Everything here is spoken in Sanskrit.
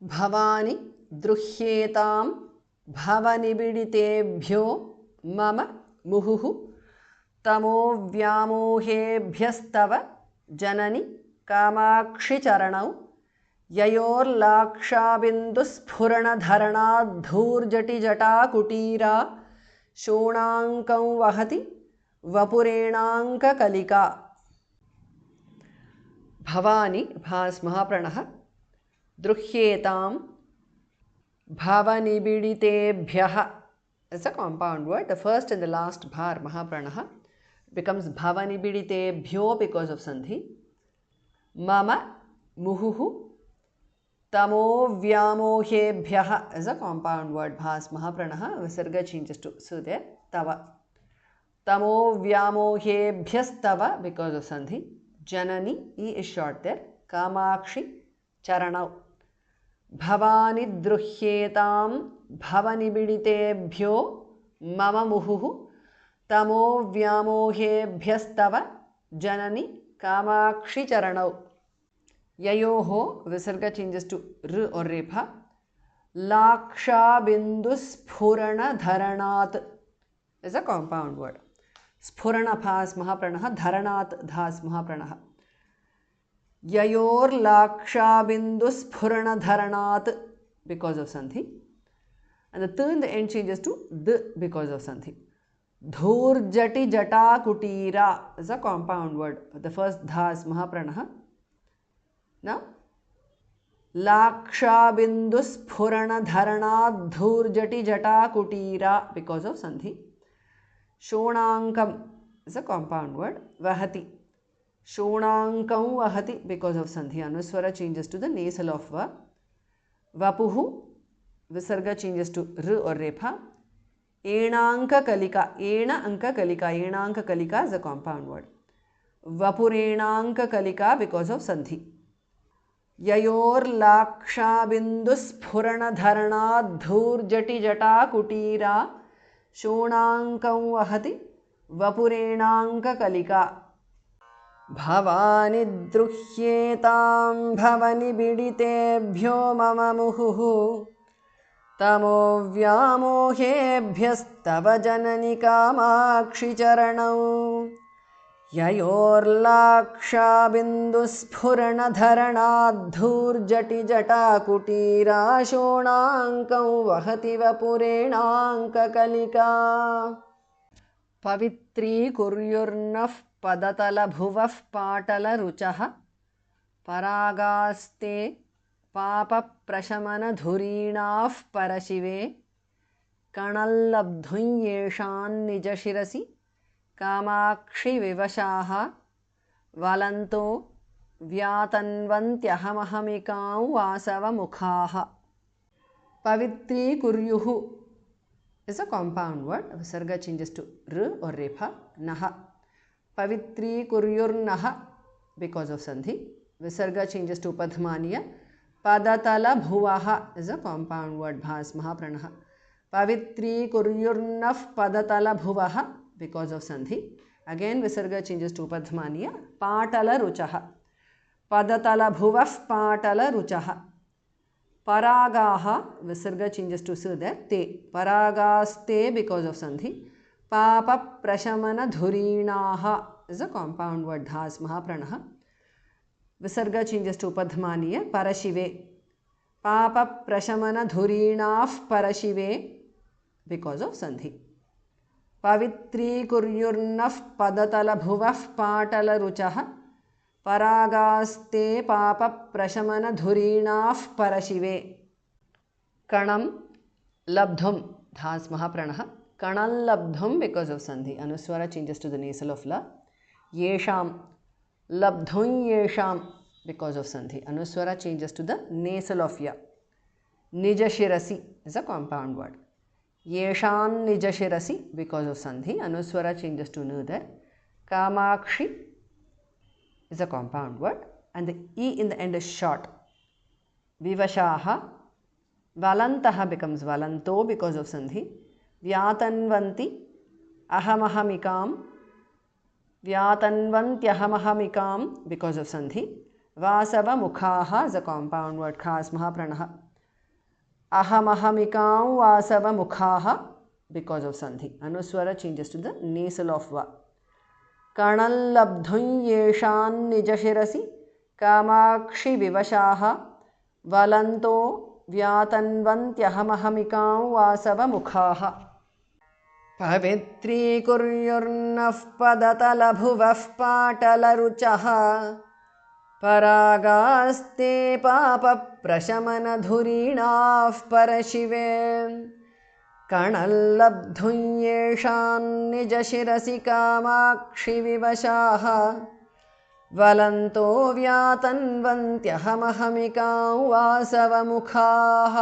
भवानि द्रुह्येतां भवनिबिडितेभ्यो मम मुहुः तमो व्यामोहेभ्यस्तव जननि कामाक्षि चरणौ ययोर्लाक्षाबिन्दुस्फुरणधरणाद्धूर्जटिजटाकुटीरा शोणाङ्कं वहति वपुरेणाङ्ककलिका। भवानि भास् महाप्रणः द्रुह्येतां भवनिबिडितेभ्यः. It's a compound word. The first and the last bhar mahapranah becomes bhavanibiditebhyo because of sandhi. Mama muhuhu tamo vyamohebhyah is a compound word. Bhas mahapranah visarga changes to so there tava. Tamo vyamohebhyastava because of sandhi. Janani e is short there. Kamakshi charanau. भवानि द्रुह्येतां भवनिबिडितेभ्यो मम मुहुः तमो व्यामोहेभ्यस्तव जननि कामाक्षि चरणौ. ययोः विसर्ग changes to r or repha. लाक्षाबिन्दुस्फुरणधरणात् is a compound word. स्फुरण भास् महाप्रणः धरणात् धास् महाप्रणः. Yayorlakshabindusphuranadharanat because of sandhi. And the third and the end changes to the because of sandhi. Dhurjati jata kutira is a compound word. The first dha is mahapranah. Now Lakshabindusphuranadharanat dhurjati jata kutira because of sandhi. Shonankam is a compound word. Vahati. Shonankam vahati because of sandhi. Anuswara changes to the nasal of va. Vapuhu visarga changes to r or repha. Enanka kalika. Ena anka kalika. Enanka kalika is a compound word. Vapurenanka kalika because of sandhi. Yayor lakshabindusphuranadharanat dhurjati jata kutira shonankam vahati vapurenanka kalika. भवानि द्रुह्येतां भवनिबिडितेभ्यो मम मुहुः तमो व्यामोहेभ्यस्तव जननि कामाक्षि चरणौ ययोर्लाक्षाबिन्दुस्फुरणधरणाद्धूर्जटिजटाकुटीरा शोणाङ्कं वहति वपुरेणाङ्ककलिका. पवित्रीकुर्युर्नः पदतलभुवः पाटलरुचः परागास्ते पापप्रशमनधुरीणाः परशिवे कणल्लब्धुं येषान्निजशिरसि Kamakshi विवशाः वलन्तो व्यातन्वन्त्यहमहमिकां वासवमुखाः. पवित्रीकुर्युः is a compound word. Visarga changes to r or repha. Naha. Pavitri kuryurnaha because of sandhi. Visarga changes to padmaniya. Padatala bhuvaha is a compound word. Bhas mahapranaha. Pavitri kuryurnaf padatala bhuvaha because of sandhi. Again visarga changes to padmaniya. Patala ruchaha. Padatala bhuvaf patala ruchaha. Paragaha visarga changes to su there. Te. Paragaste because of sandhi. Papa prashamana dhurinaha is a compound word. Dhas mahapranaha. Visarga changes to padmaniya. Parashive. Papa prashamana dhurinaf parashive because of sandhi. Pavitri kuryurnaf padatala bhuvaf patala ruchaha. Paragaste papa prashamana dhurinaf parashive. Kanam labdhum. Dhas mahapranaha. Kanal labdhum because of sandhi. Anuswara changes to the nasal of la. Yesham. Labdhun yesham because of sandhi. Anuswara changes to the nasal of ya. Nijashirasi is a compound word. Yeshan nijashirasi because of sandhi. Anuswara changes to nu there. Kamakshi is a compound word. And the e in the end is short. Vivashaha. Valantaha becomes valanto because of sandhi. Vyatanvanti ahamahamikam. Vyatanvantyahamahamikam because of sandhi. Vasava mukhaha is a compound word. Khas mahapranaha. अहमहमिकां वासवमुखाः because of sandhi. Anuswara changes to the nasal of va. Kanallabdhun yeshan nijashirasi kamakshi vivashaha valanto vyatanvantyahamahamikam vasavamukhaha. Pavitri kuryurnaf padatalabhuvaf patalaruchaha paragaste papa prashamanadhurinaf parashive. कणल्लब्धुं येषां निजशिरसि कामाक्षि विवशाः वलन्तो व्यातन्वन्त्यहमहमिकां वासवमुखाः.